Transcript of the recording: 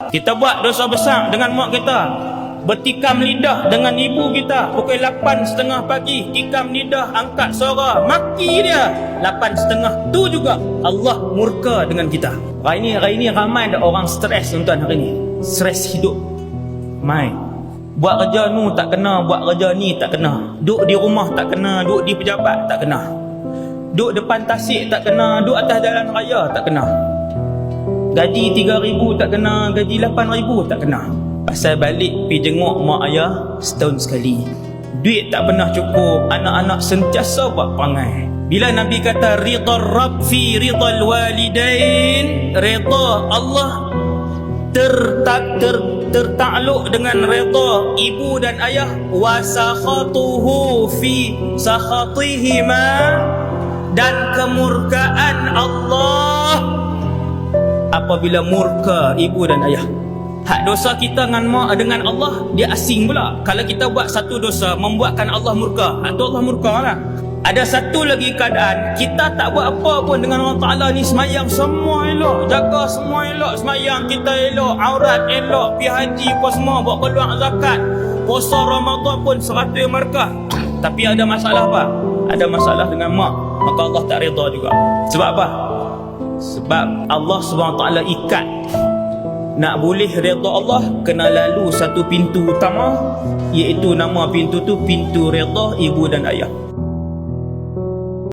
Kita buat dosa besar dengan mak kita, bertikam lidah dengan ibu kita pukul 8.30 pagi, tikam lidah, angkat suara, maki dia 8.30. tu juga Allah murka dengan kita. Hari ini ramai ada orang stres tuan-tuan. Hari ini stres hidup. Mai buat kerja nu tak kena, buat kerja ni tak kena, duduk di rumah tak kena, duduk di pejabat tak kena, duduk depan tasik tak kena, duduk atas jalan raya tak kena, gaji 3,000 tak kena, gaji 8,000 tak kena. Pasal balik pergi jenguk mak ayah setahun sekali, duit tak pernah cukup, anak-anak sentiasa buat perangai. Bila Nabi kata ridha Rabb fi ridhal walidain, redha Allah tertakluk dengan redha ibu dan ayah, wa sakhatuhu fi sakhatihima, dan kemurkaan Allah apabila murka ibu dan ayah. Hak dosa kita dengan Allah dia asing pula. Kalau kita buat satu dosa membuatkan Allah murka, hak tu Allah murka lah. Ada satu lagi keadaan, kita tak buat apa pun dengan Allah Ta'ala ni, semayang semua elok, jaga semua elok, semayang kita elok, aurat elok, pergi haji pun semua, buat peluang zakat, puasa Ramadan pun 100 markah. Tapi ada masalah apa? Ada masalah dengan mak, maka Allah tak redha juga. Sebab apa? Sebab Allah SWT ikat. Nak boleh redha Allah, kena lalu satu pintu utama, iaitu nama pintu tu pintu redha ibu dan ayah.